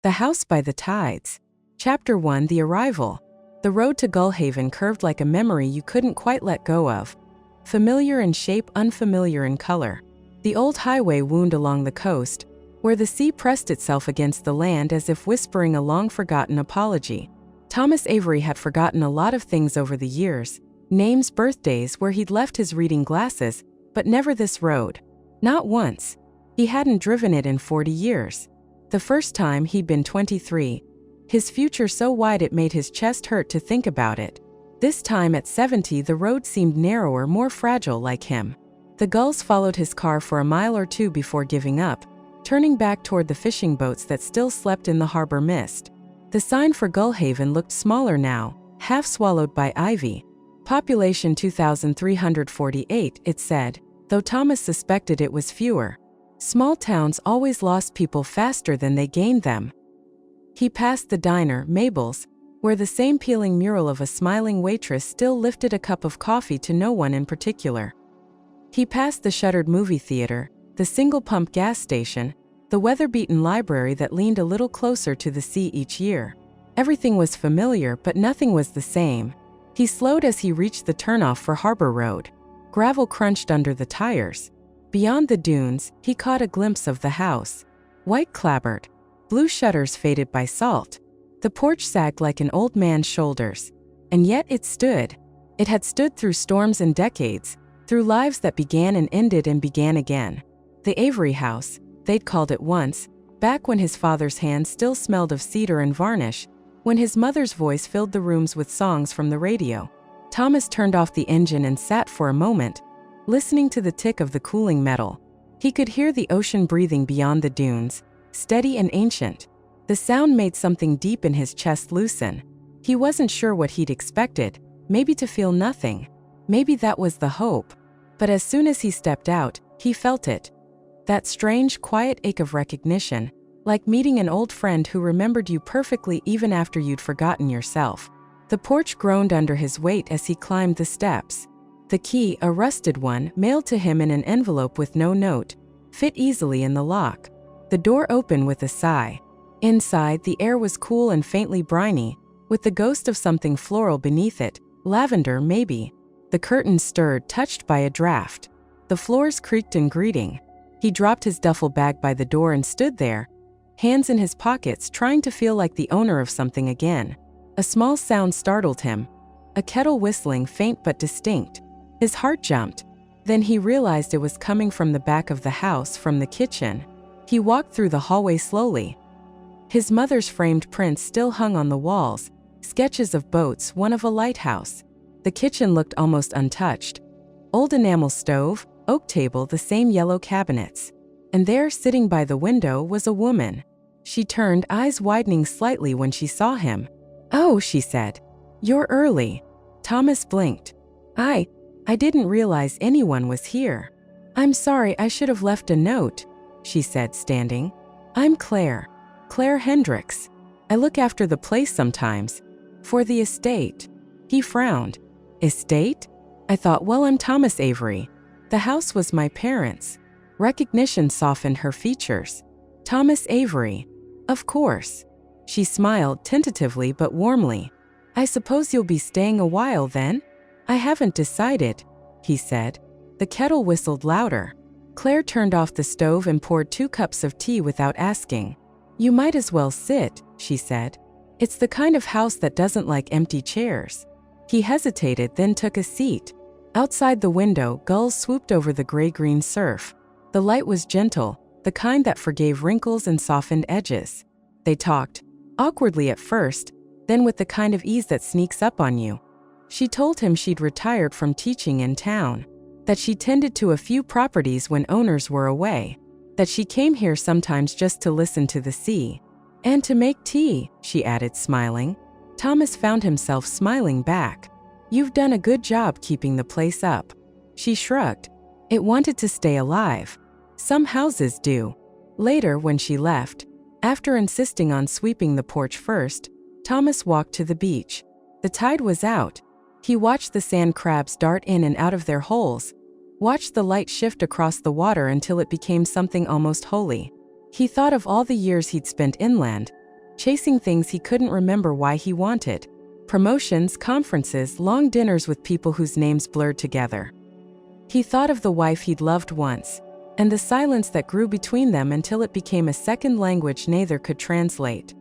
The House by the Tides. Chapter 1: The Arrival. The road to Gullhaven curved like a memory you couldn't quite let go of. Familiar in shape, unfamiliar in color. The old highway wound along the coast, where the sea pressed itself against the land as if whispering a long-forgotten apology. Thomas Avery had forgotten a lot of things over the years. Names, birthdays, where he'd left his reading glasses, but never this road. Not once. He hadn't driven it in 40 years. The first time he'd been 23. His future so wide it made his chest hurt to think about it. This time at 70 the road seemed narrower, more fragile, like him. The gulls followed his car for a mile or two before giving up, turning back toward the fishing boats that still slept in the harbor mist. The sign for Gullhaven looked smaller now, half swallowed by ivy. Population 2,348, it said, though Thomas suspected it was fewer. Small towns always lost people faster than they gained them. He passed the diner, Mabel's, where the same peeling mural of a smiling waitress still lifted a cup of coffee to no one in particular. He passed the shuttered movie theater, the single-pump gas station, the weather-beaten library that leaned a little closer to the sea each year. Everything was familiar, but nothing was the same. He slowed as he reached the turnoff for Harbor Road. Gravel crunched under the tires. Beyond the dunes, he caught a glimpse of the house. White clapboard, blue shutters faded by salt. The porch sagged like an old man's shoulders. And yet it stood. It had stood through storms and decades, through lives that began and ended and began again. The Avery house, they'd called it once, back when his father's hand still smelled of cedar and varnish, when his mother's voice filled the rooms with songs from the radio. Thomas turned off the engine and sat for a moment, listening to the tick of the cooling metal. He could hear the ocean breathing beyond the dunes, steady and ancient. The sound made something deep in his chest loosen. He wasn't sure what he'd expected, maybe to feel nothing. Maybe that was the hope. But as soon as he stepped out, he felt it. That strange, quiet ache of recognition, like meeting an old friend who remembered you perfectly even after you'd forgotten yourself. The porch groaned under his weight as he climbed the steps. The key, a rusted one, mailed to him in an envelope with no note, fit easily in the lock. The door opened with a sigh. Inside, the air was cool and faintly briny, with the ghost of something floral beneath it, lavender maybe. The curtains stirred, touched by a draft. The floors creaked in greeting. He dropped his duffel bag by the door and stood there, hands in his pockets, trying to feel like the owner of something again. A small sound startled him. A kettle whistling, faint but distinct. His heart jumped. Then he realized it was coming from the back of the house, from the kitchen. He walked through the hallway slowly. His mother's framed prints still hung on the walls, sketches of boats, one of a lighthouse. The kitchen looked almost untouched. Old enamel stove, oak table, the same yellow cabinets. And there, sitting by the window, was a woman. She turned, eyes widening slightly when she saw him. "Oh," she said. "You're early." Thomas blinked. I didn't realize anyone was here." "I'm sorry, I should have left a note," she said, standing. "I'm Claire. Claire Hendricks. I look after the place sometimes. For the estate." He frowned. "Estate?" I thought, well, I'm Thomas Avery. The house was my parents'." Recognition softened her features. "Thomas Avery. Of course." She smiled, tentatively but warmly. "I suppose you'll be staying a while then?" "I haven't decided," he said. The kettle whistled louder. Claire turned off the stove and poured 2 cups of tea without asking. "You might as well sit," she said. "It's the kind of house that doesn't like empty chairs." He hesitated, then took a seat. Outside the window, gulls swooped over the gray-green surf. The light was gentle, the kind that forgave wrinkles and softened edges. They talked, awkwardly at first, then with the kind of ease that sneaks up on you. She told him she'd retired from teaching in town, that she tended to a few properties when owners were away, that she came here sometimes just to listen to the sea. "And to make tea," she added, smiling. Thomas found himself smiling back. "You've done a good job keeping the place up." She shrugged. It wanted to stay alive. Some houses do. Later, when she left, after insisting on sweeping the porch first, Thomas walked to the beach. The tide was out. He watched the sand crabs dart in and out of their holes, watched the light shift across the water until it became something almost holy. He thought of all the years he'd spent inland, chasing things he couldn't remember why he wanted. Promotions, conferences, long dinners with people whose names blurred together. He thought of the wife he'd loved once, and the silence that grew between them until it became a second language neither could translate.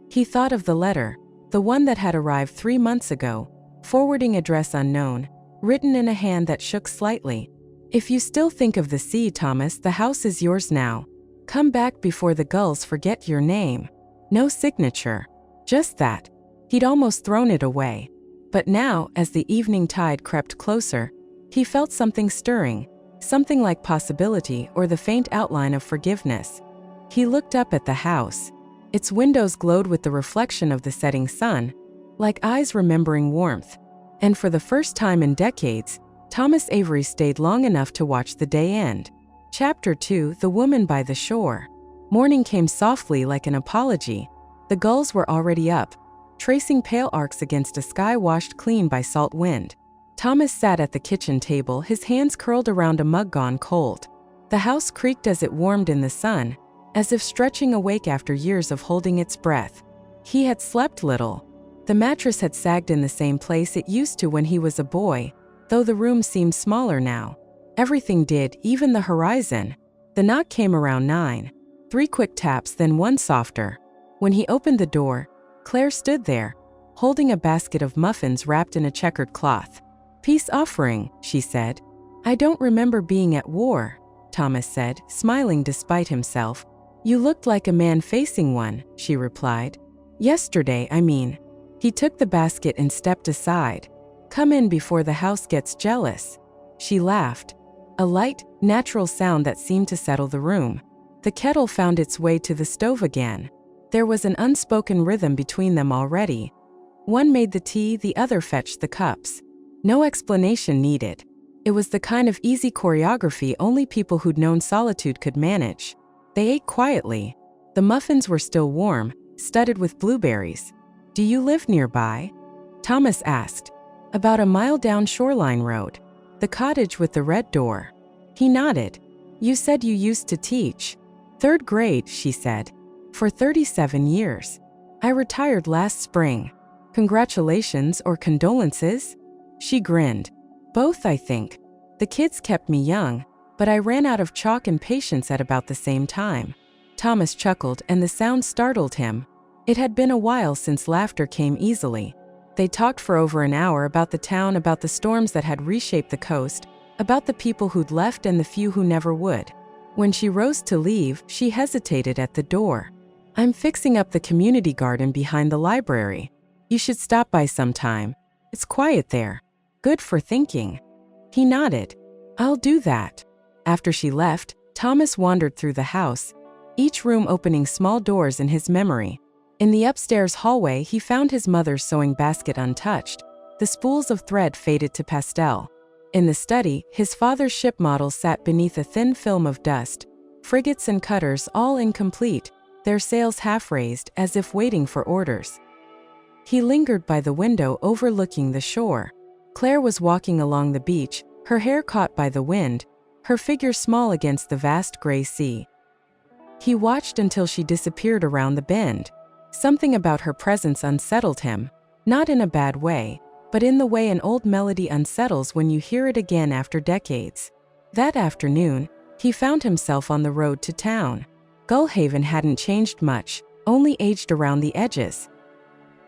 He thought of the letter, the one that had arrived 3 months ago, forwarding address unknown, written in a hand that shook slightly. If you still think of the sea, Thomas, the house is yours now. Come back before the gulls forget your name. No signature. Just that. He'd almost thrown it away. But now, as the evening tide crept closer, he felt something stirring, something like possibility or the faint outline of forgiveness. He looked up at the house. Its windows glowed with the reflection of the setting sun, like eyes remembering warmth. And for the first time in decades, Thomas Avery stayed long enough to watch the day end. Chapter 2: The Woman by the Shore. Morning came softly like an apology. The gulls were already up, tracing pale arcs against a sky washed clean by salt wind. Thomas sat at the kitchen table, his hands curled around a mug gone cold. The house creaked as it warmed in the sun, as if stretching awake after years of holding its breath. He had slept little. The mattress had sagged in the same place it used to when he was a boy, though the room seemed smaller now. Everything did, even the horizon. The knock came around 9. 3 quick taps, then one softer. When he opened the door, Claire stood there, holding a basket of muffins wrapped in a checkered cloth. "Peace offering," she said. "I don't remember being at war," Thomas said, smiling despite himself. "You looked like a man facing one," she replied. "Yesterday, I mean." He took the basket and stepped aside. "Come in before the house gets jealous." She laughed. A light, natural sound that seemed to settle the room. The kettle found its way to the stove again. There was an unspoken rhythm between them already. One made the tea, the other fetched the cups. No explanation needed. It was the kind of easy choreography only people who'd known solitude could manage. They ate quietly. The muffins were still warm, studded with blueberries. "Do you live nearby?" Thomas asked. "About a mile down Shoreline Road. The cottage with the red door." He nodded. "You said you used to teach." "3rd grade," she said. "For 37 years. I retired last spring." "Congratulations or condolences?" She grinned. "Both, I think. The kids kept me young, but I ran out of chalk and patience at about the same time." Thomas chuckled, and the sound startled him. It had been a while since laughter came easily. They talked for over an hour about the town, about the storms that had reshaped the coast, about the people who'd left and the few who never would. When she rose to leave, she hesitated at the door. "I'm fixing up the community garden behind the library. You should stop by sometime. It's quiet there. Good for thinking." He nodded. "I'll do that." After she left, Thomas wandered through the house, each room opening small doors in his memory. In the upstairs hallway, he found his mother's sewing basket untouched, the spools of thread faded to pastel. In the study, his father's ship models sat beneath a thin film of dust, frigates and cutters all incomplete, their sails half raised as if waiting for orders. He lingered by the window overlooking the shore. Claire was walking along the beach, her hair caught by the wind, her figure small against the vast gray sea. He watched until she disappeared around the bend. Something about her presence unsettled him, not in a bad way, but in the way an old melody unsettles when you hear it again after decades. That afternoon, he found himself on the road to town. Gullhaven hadn't changed much, only aged around the edges.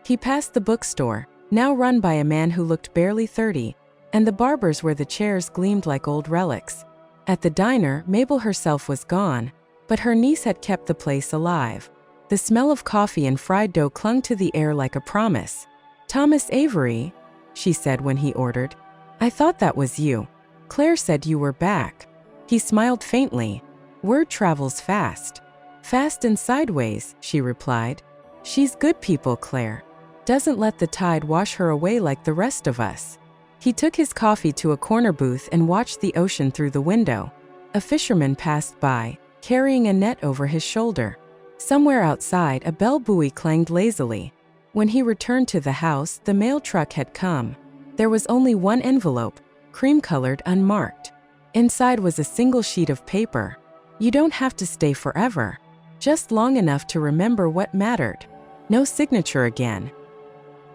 He passed the bookstore, now run by a man who looked barely 30, and the barber's where the chairs gleamed like old relics. At the diner, Mabel herself was gone, but her niece had kept the place alive. The smell of coffee and fried dough clung to the air like a promise. "Thomas Avery," she said when he ordered. "I thought that was you. Claire said you were back." He smiled faintly. "Word travels fast." "Fast and sideways," she replied. "She's good people, Claire. Doesn't let the tide wash her away like the rest of us." He took his coffee to a corner booth and watched the ocean through the window. A fisherman passed by, carrying a net over his shoulder. Somewhere outside, a bell buoy clanged lazily. When he returned to the house, the mail truck had come. There was only one envelope, cream-colored, unmarked. Inside was a single sheet of paper. "You don't have to stay forever. Just long enough to remember what mattered." No signature again.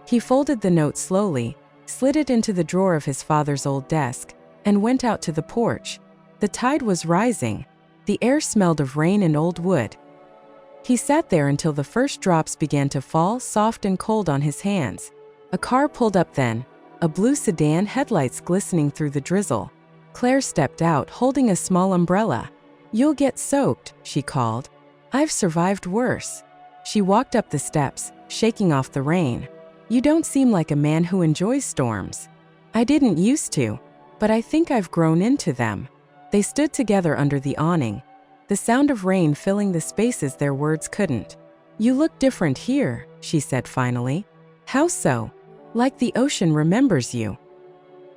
He folded the note slowly, slid it into the drawer of his father's old desk, and went out to the porch. The tide was rising. The air smelled of rain and old wood. He sat there until the first drops began to fall, soft and cold on his hands. A car pulled up then, a blue sedan, headlights glistening through the drizzle. Claire stepped out, holding a small umbrella. "You'll get soaked," she called. "I've survived worse." She walked up the steps, shaking off the rain. "You don't seem like a man who enjoys storms." "I didn't used to, but I think I've grown into them." They stood together under the awning, the sound of rain filling the spaces their words couldn't. "You look different here," she said finally. "How so?" "Like the ocean remembers you."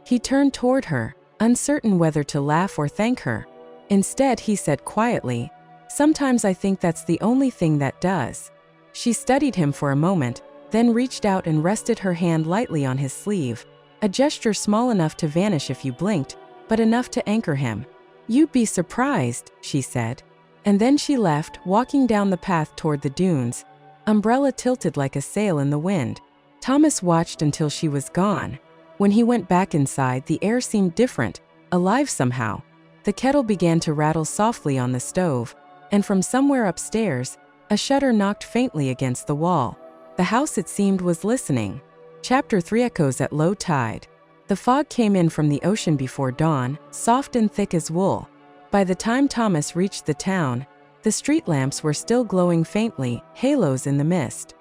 He turned toward her, uncertain whether to laugh or thank her. Instead, he said quietly, "Sometimes I think that's the only thing that does." She studied him for a moment, then reached out and rested her hand lightly on his sleeve, a gesture small enough to vanish if you blinked, but enough to anchor him. "You'd be surprised," she said. And then she left, walking down the path toward the dunes, umbrella tilted like a sail in the wind. Thomas watched until she was gone. When he went back inside, the air seemed different, alive somehow. The kettle began to rattle softly on the stove, and from somewhere upstairs, a shutter knocked faintly against the wall. The house, it seemed, was listening. Chapter 3 Echoes at Low Tide. The fog came in from the ocean before dawn, soft and thick as wool. By the time Thomas reached the town, the street lamps were still glowing faintly, halos in the mist.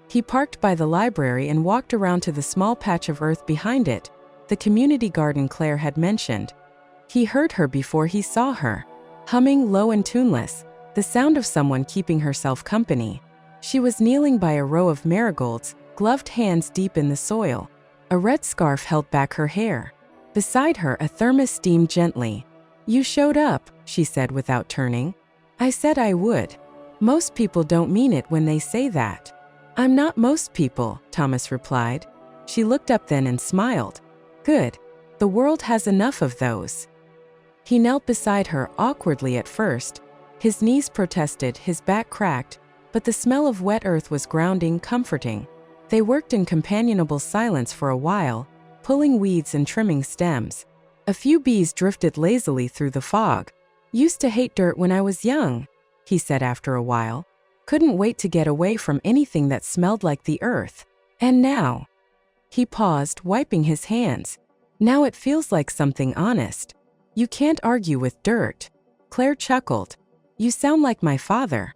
He parked by the library and walked around to the small patch of earth behind it, the community garden Claire had mentioned. He heard her before he saw her, humming low and tuneless, the sound of someone keeping herself company. She was kneeling by a row of marigolds, gloved hands deep in the soil. A red scarf held back her hair. Beside her, a thermos steamed gently. "You showed up," she said without turning. "I said I would. Most people don't mean it when they say that." "I'm not most people," Thomas replied. She looked up then and smiled. "Good. The world has enough of those." He knelt beside her, awkwardly at first. His knees protested, his back cracked, but the smell of wet earth was grounding, comforting. They worked in companionable silence for a while, pulling weeds and trimming stems. A few bees drifted lazily through the fog. "Used to hate dirt when I was young," he said after a while. "Couldn't wait to get away from anything that smelled like the earth. And now—" He paused, wiping his hands. "Now it feels like something honest. You can't argue with dirt." Claire chuckled. "You sound like my father."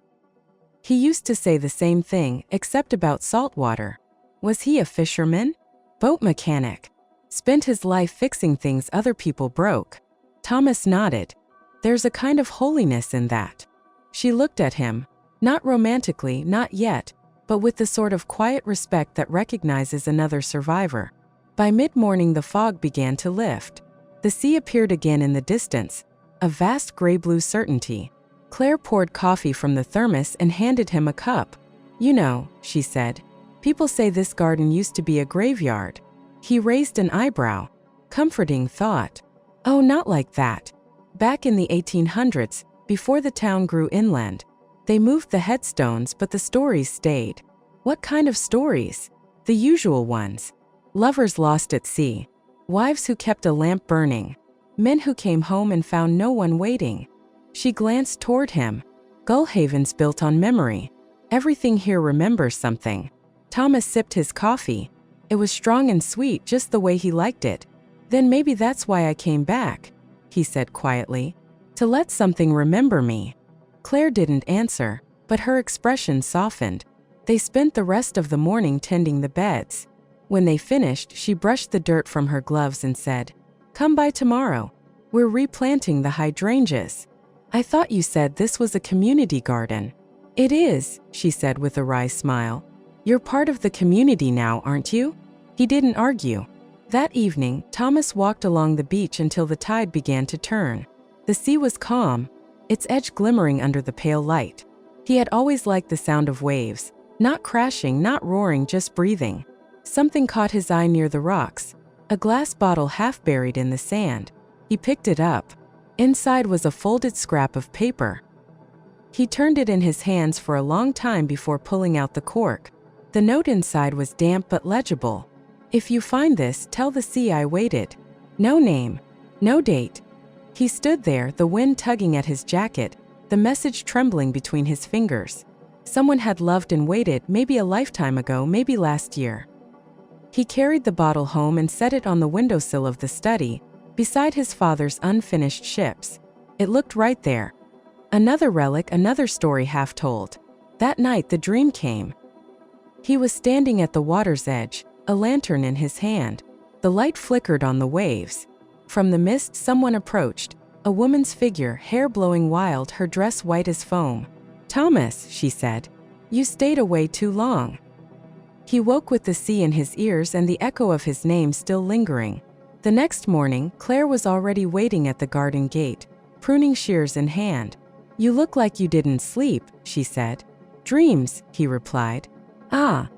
He used to say the same thing, except about salt water. Was he a fisherman? Boat mechanic? Spent his life fixing things other people broke? Thomas nodded. "There's a kind of holiness in that." She looked at him. Not romantically, not yet, but with the sort of quiet respect that recognizes another survivor. By mid-morning, the fog began to lift. The sea appeared again in the distance, a vast gray-blue certainty. Claire poured coffee from the thermos and handed him a cup. "You know," she said, "people say this garden used to be a graveyard." He raised an eyebrow. Comforting thought. "Oh, not like that. Back in the 1800s, before the town grew inland, they moved the headstones, but the stories stayed." "What kind of stories?" "The usual ones. Lovers lost at sea. Wives who kept a lamp burning. Men who came home and found no one waiting." She glanced toward him. "Gullhaven's built on memory. Everything here remembers something." Thomas sipped his coffee. It was strong and sweet, just the way he liked it. "Then maybe that's why I came back," he said quietly. "To let something remember me." Claire didn't answer, but her expression softened. They spent the rest of the morning tending the beds. When they finished, she brushed the dirt from her gloves and said, "Come by tomorrow. We're replanting the hydrangeas." "I thought you said this was a community garden." "It is," she said with a wry smile. "You're part of the community now, aren't you?" He didn't argue. That evening, Thomas walked along the beach until the tide began to turn. The sea was calm, its edge glimmering under the pale light. He had always liked the sound of waves, not crashing, not roaring, just breathing. Something caught his eye near the rocks, a glass bottle half buried in the sand. He picked it up. Inside was a folded scrap of paper. He turned it in his hands for a long time before pulling out the cork. The note inside was damp but legible. "If you find this, tell the sea I waited." No name. No date. He stood there, the wind tugging at his jacket, the message trembling between his fingers. Someone had loved and waited, maybe a lifetime ago, maybe last year. He carried the bottle home and set it on the windowsill of the study, beside his father's unfinished ships. It looked right there. Another relic, another story half told. That night the dream came. He was standing at the water's edge, a lantern in his hand. The light flickered on the waves. From the mist someone approached, a woman's figure, hair blowing wild, her dress white as foam. "Thomas," she said, "you stayed away too long." He woke with the sea in his ears and the echo of his name still lingering. The next morning, Claire was already waiting at the garden gate, pruning shears in hand. "You look like you didn't sleep," she said. "Dreams," he replied. "Ah."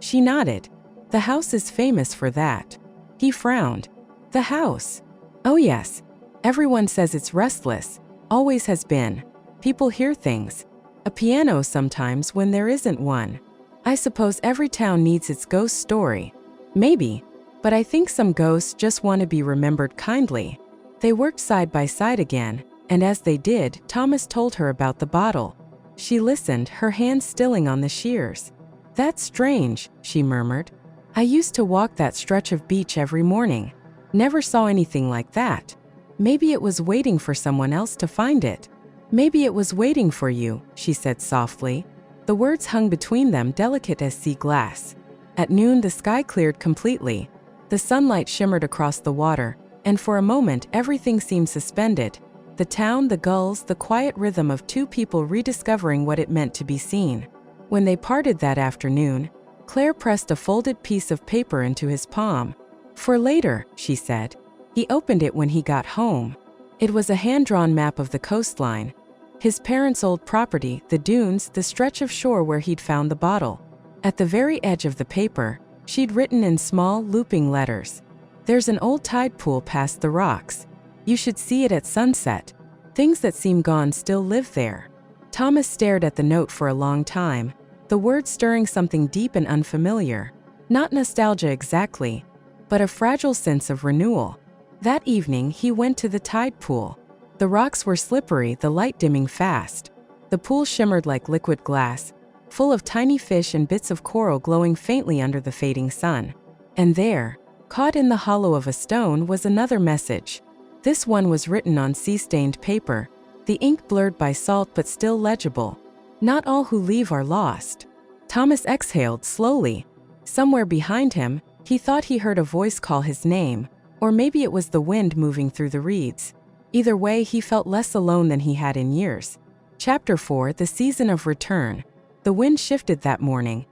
She nodded. "The house is famous for that." He frowned. "The house?" "Oh yes. Everyone says it's restless. Always has been. People hear things. A piano sometimes when there isn't one. I suppose every town needs its ghost story. Maybe. But I think some ghosts just want to be remembered kindly." They worked side by side again, and as they did, Thomas told her about the bottle. She listened, her hands stilling on the shears. "That's strange," she murmured. "I used to walk that stretch of beach every morning. Never saw anything like that. Maybe it was waiting for someone else to find it." "Maybe it was waiting for you," she said softly. The words hung between them, delicate as sea glass. At noon the sky cleared completely. The sunlight shimmered across the water, and for a moment everything seemed suspended. The town, the gulls, the quiet rhythm of two people rediscovering what it meant to be seen. When they parted that afternoon, Claire pressed a folded piece of paper into his palm. "For later," she said. He opened it when he got home. It was a hand-drawn map of the coastline. His parents' old property, the dunes, the stretch of shore where he'd found the bottle. At the very edge of the paper, she'd written in small, looping letters, "There's an old tide pool past the rocks. You should see it at sunset. Things that seem gone still live there." Thomas stared at the note for a long time, the words stirring something deep and unfamiliar. Not nostalgia exactly, but a fragile sense of renewal. That evening, he went to the tide pool. The rocks were slippery, the light dimming fast. The pool shimmered like liquid glass, full of tiny fish and bits of coral glowing faintly under the fading sun. And there, caught in the hollow of a stone, was another message. This one was written on sea-stained paper, the ink blurred by salt but still legible. "Not all who leave are lost." Thomas exhaled slowly. Somewhere behind him, he thought he heard a voice call his name, or maybe it was the wind moving through the reeds. Either way, he felt less alone than he had in years. Chapter 4: The Season of Return. The wind shifted that morning.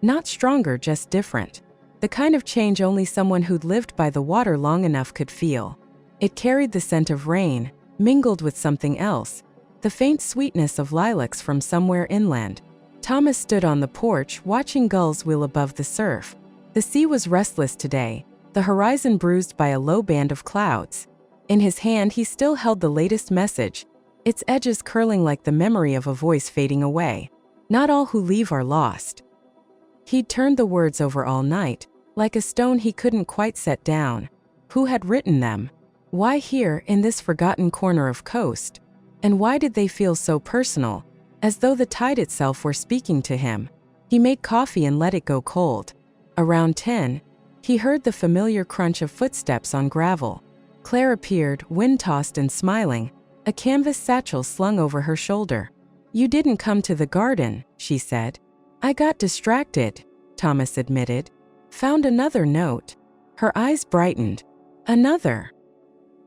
Not stronger, just different. The kind of change only someone who'd lived by the water long enough could feel. It carried the scent of rain, mingled with something else, the faint sweetness of lilacs from somewhere inland. Thomas stood on the porch, watching gulls wheel above the surf. The sea was restless today, the horizon bruised by a low band of clouds. In his hand he still held the latest message, its edges curling like the memory of a voice fading away. "Not all who leave are lost." He'd turned the words over all night, like a stone he couldn't quite set down. Who had written them? Why here, in this forgotten corner of coast? And why did they feel so personal, as though the tide itself were speaking to him? He made coffee and let it go cold. Around 10, he heard the familiar crunch of footsteps on gravel. Claire appeared, wind-tossed and smiling, a canvas satchel slung over her shoulder. "You didn't come to the garden," she said. "I got distracted," Thomas admitted. "Found another note." Her eyes brightened. "Another?"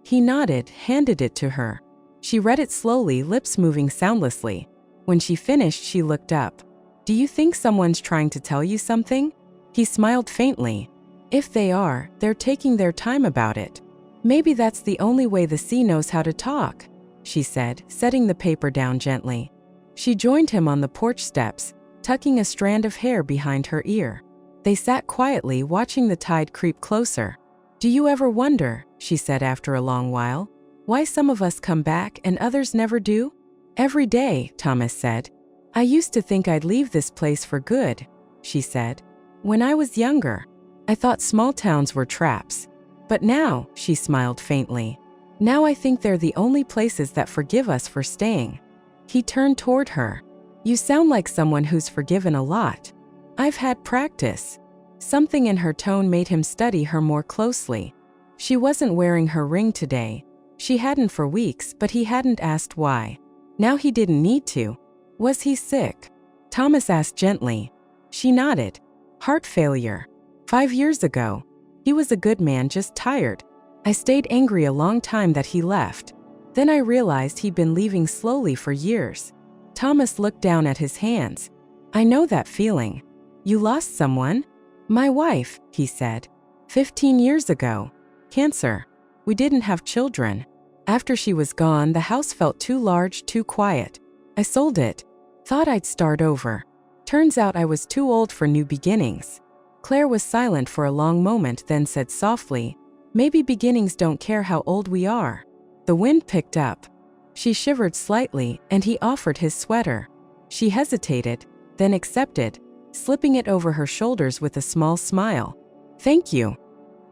He nodded, handed it to her. She read it slowly, lips moving soundlessly. When she finished, she looked up. "Do you think someone's trying to tell you something?" He smiled faintly. "If they are, they're taking their time about it. Maybe that's the only way the sea knows how to talk," she said, setting the paper down gently. She joined him on the porch steps, tucking a strand of hair behind her ear. They sat quietly, watching the tide creep closer. "Do you ever wonder," she said after a long while, "why some of us come back and others never do? Every day, Thomas said. I used to think I'd leave this place for good, she said. When I was younger, I thought small towns were traps. But now, she smiled faintly, now I think they're the only places that forgive us for staying. He turned toward her. You sound like someone who's forgiven a lot. I've had practice. Something in her tone made him study her more closely. She wasn't wearing her ring today. She hadn't for weeks, but he hadn't asked why. Now he didn't need to. Was he sick? Thomas asked gently. She nodded. Heart failure. 5 years ago. He was a good man, just tired. I stayed angry a long time that he left. Then I realized he'd been leaving slowly for years. Thomas looked down at his hands. I know that feeling. You lost someone? My wife, he said. 15 years ago. Cancer. We didn't have children. After she was gone, the house felt too large, too quiet. I sold it. Thought I'd start over. Turns out I was too old for new beginnings. Claire was silent for a long moment, then said softly, maybe beginnings don't care how old we are. The wind picked up. She shivered slightly, and he offered his sweater. She hesitated, then accepted, slipping it over her shoulders with a small smile. Thank you.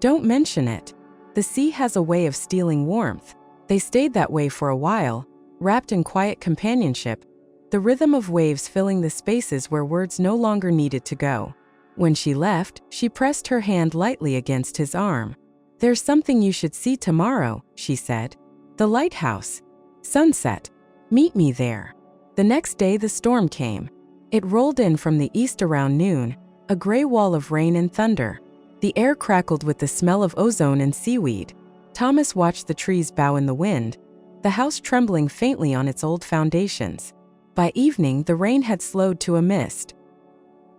Don't mention it. The sea has a way of stealing warmth. They stayed that way for a while, wrapped in quiet companionship, the rhythm of waves filling the spaces where words no longer needed to go. When she left, she pressed her hand lightly against his arm. There's something you should see tomorrow, she said. The lighthouse. Sunset. Meet me there. The next day the storm came. It rolled in from the east around noon, a gray wall of rain and thunder. The air crackled with the smell of ozone and seaweed. Thomas watched the trees bow in the wind, the house trembling faintly on its old foundations. By evening, the rain had slowed to a mist.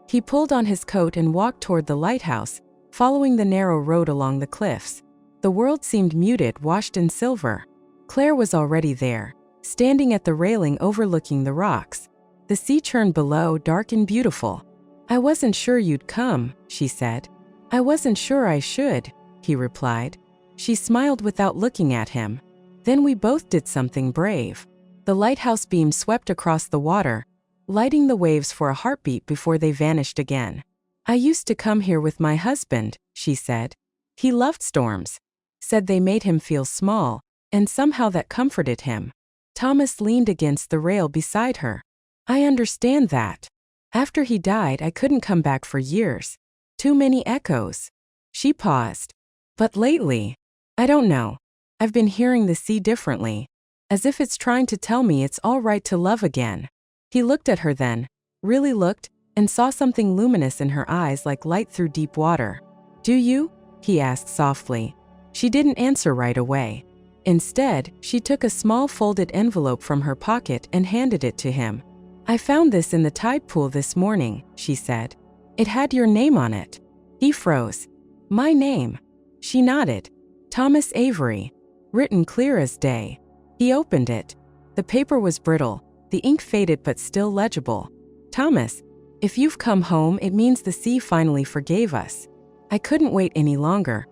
He pulled on his coat and walked toward the lighthouse, following the narrow road along the cliffs. The world seemed muted, washed in silver. Claire was already there, standing at the railing overlooking the rocks. The sea churned below, dark and beautiful. I wasn't sure you'd come, she said. I wasn't sure I should, he replied. She smiled without looking at him. Then we both did something brave. The lighthouse beam swept across the water, lighting the waves for a heartbeat before they vanished again. I used to come here with my husband, she said. He loved storms. Said they made him feel small, and somehow that comforted him. Thomas leaned against the rail beside her. I understand that. After he died, I couldn't come back for years. Too many echoes. She paused. But lately, I don't know. I've been hearing the sea differently, as if it's trying to tell me it's all right to love again. He looked at her then, really looked, and saw something luminous in her eyes like light through deep water. Do you? He asked softly. She didn't answer right away. Instead, she took a small folded envelope from her pocket and handed it to him. I found this in the tide pool this morning, she said. It had your name on it. He froze. My name? She nodded. Thomas Avery. Written clear as day. He opened it. The paper was brittle, the ink faded but still legible. Thomas, if you've come home, it means the sea finally forgave us. I couldn't wait any longer,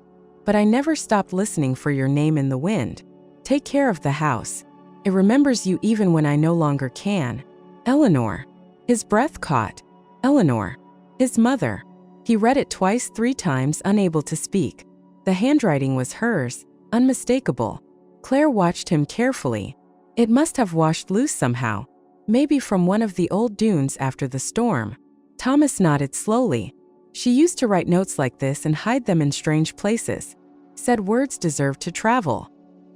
but I never stopped listening for your name in the wind. Take care of the house. It remembers you even when I no longer can. Eleanor. His breath caught. Eleanor. His mother. He read it twice, 3 times, unable to speak. The handwriting was hers, unmistakable. Claire watched him carefully. It must have washed loose somehow, maybe from one of the old dunes after the storm. Thomas nodded slowly. She used to write notes like this and hide them in strange places. Said words deserved to travel.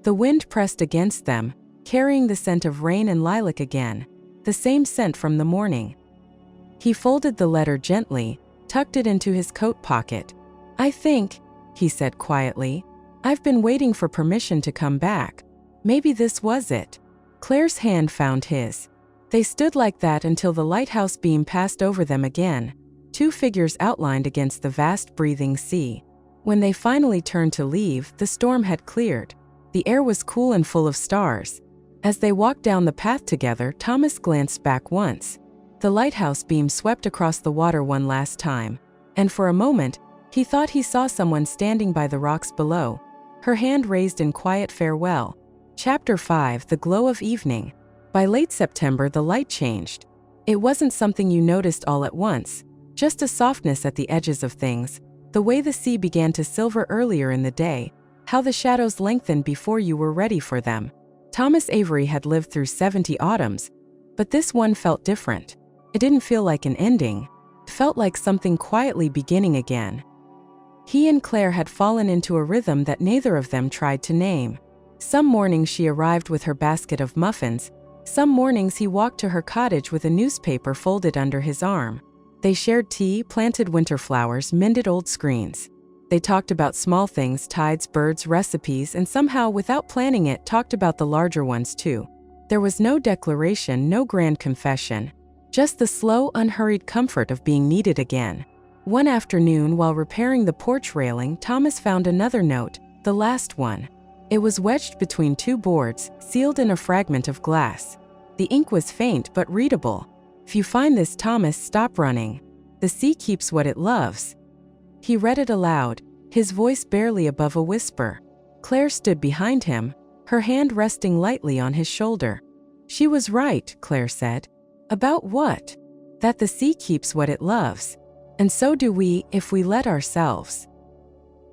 The wind pressed against them, carrying the scent of rain and lilac again, the same scent from the morning. He folded the letter gently, tucked it into his coat pocket. I think, he said quietly, I've been waiting for permission to come back. Maybe this was it. Claire's hand found his. They stood like that until the lighthouse beam passed over them again, 2 figures outlined against the vast breathing sea. When they finally turned to leave, the storm had cleared. The air was cool and full of stars. As they walked down the path together, Thomas glanced back once. The lighthouse beam swept across the water one last time, and for a moment, he thought he saw someone standing by the rocks below, her hand raised in quiet farewell. Chapter 5: The Glow of Evening. By late September, the light changed. It wasn't something you noticed all at once, just a softness at the edges of things, the way the sea began to silver earlier in the day, how the shadows lengthened before you were ready for them. Thomas Avery had lived through 70 autumns, but this one felt different. It didn't feel like an ending. It felt like something quietly beginning again. He and Claire had fallen into a rhythm that neither of them tried to name. Some mornings she arrived with her basket of muffins. Some mornings he walked to her cottage with a newspaper folded under his arm. They shared tea, planted winter flowers, mended old screens. They talked about small things, tides, birds, recipes, and somehow, without planning it, talked about the larger ones too. There was no declaration, no grand confession, just the slow, unhurried comfort of being needed again. One afternoon, while repairing the porch railing, Thomas found another note, the last one. It was wedged between two boards, sealed in a fragment of glass. The ink was faint but readable. If you find this, Thomas, stop running. The sea keeps what it loves. He read it aloud, his voice barely above a whisper. Claire stood behind him, her hand resting lightly on his shoulder. She was right, Claire said. About what? That the sea keeps what it loves. And so do we, if we let ourselves.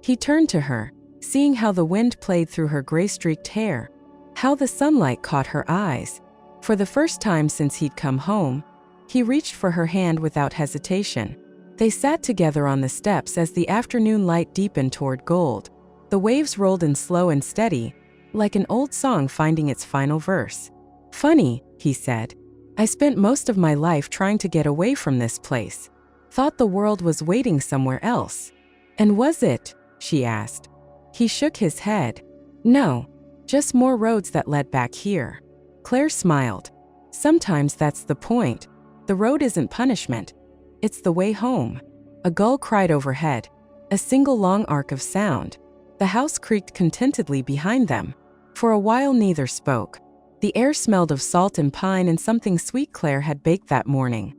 He turned to her, seeing how the wind played through her gray-streaked hair, how the sunlight caught her eyes. For the first time since he'd come home, he reached for her hand without hesitation. They sat together on the steps as the afternoon light deepened toward gold. The waves rolled in slow and steady, like an old song finding its final verse. Funny, he said. I spent most of my life trying to get away from this place. Thought the world was waiting somewhere else. And was it? She asked. He shook his head. No, just more roads that led back here. Claire smiled. Sometimes that's the point. The road isn't punishment. It's the way home. A gull cried overhead, a single long arc of sound. The house creaked contentedly behind them. For a while neither spoke. The air smelled of salt and pine and something sweet Claire had baked that morning.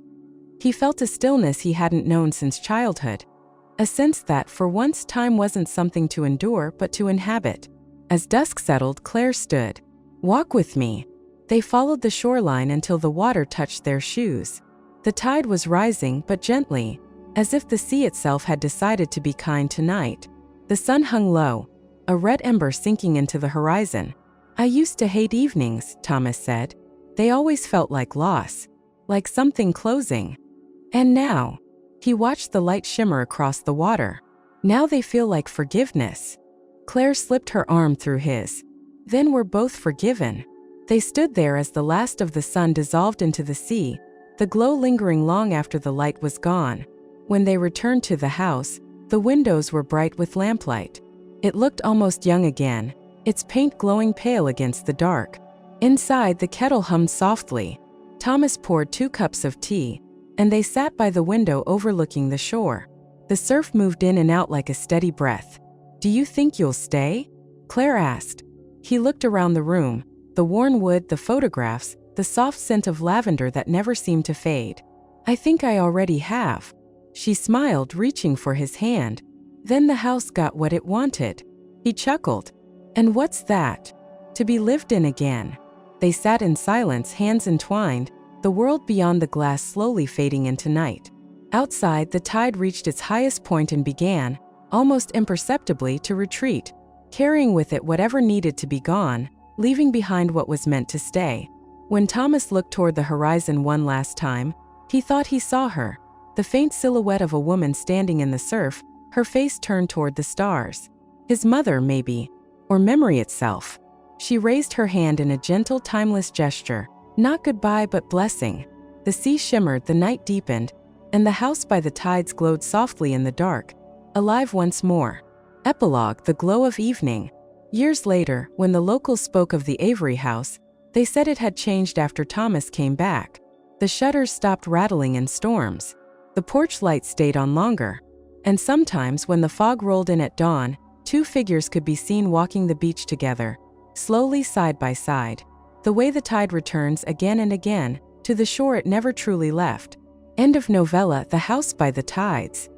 He felt a stillness he hadn't known since childhood. A sense that, for once, time wasn't something to endure but to inhabit. As dusk settled, Claire stood. Walk with me. They followed the shoreline until the water touched their shoes. The tide was rising, but gently, as if the sea itself had decided to be kind tonight. The sun hung low, a red ember sinking into the horizon. I used to hate evenings, Thomas said. They always felt like loss, like something closing. And now, he watched the light shimmer across the water. Now they feel like forgiveness. Claire slipped her arm through his. Then we're both forgiven. They stood there as the last of the sun dissolved into the sea, the glow lingering long after the light was gone. When they returned to the house, the windows were bright with lamplight. It looked almost young again, its paint glowing pale against the dark. Inside, the kettle hummed softly. Thomas poured 2 cups of tea, and they sat by the window overlooking the shore. The surf moved in and out like a steady breath. Do you think you'll stay? Claire asked. He looked around the room, the worn wood, the photographs, the soft scent of lavender that never seemed to fade. I think I already have. She smiled, reaching for his hand. Then the house got what it wanted. He chuckled. And what's that? To be lived in again. They sat in silence, hands entwined, the world beyond the glass slowly fading into night. Outside, the tide reached its highest point and began, almost imperceptibly, to retreat, carrying with it whatever needed to be gone, leaving behind what was meant to stay. When Thomas looked toward the horizon one last time, he thought he saw her, the faint silhouette of a woman standing in the surf, her face turned toward the stars. His mother, maybe, or memory itself. She raised her hand in a gentle, timeless gesture, not goodbye but blessing. The sea shimmered, the night deepened, and the house by the tides glowed softly in the dark, alive once more. Epilogue: the glow of evening. Years later, when the locals spoke of the Avery house, they said it had changed after Thomas came back. The shutters stopped rattling in storms. The porch light stayed on longer. And sometimes, when the fog rolled in at dawn, 2 figures could be seen walking the beach together, slowly side by side. The way the tide returns again and again, to the shore it never truly left. End of novella. The House by the Tides.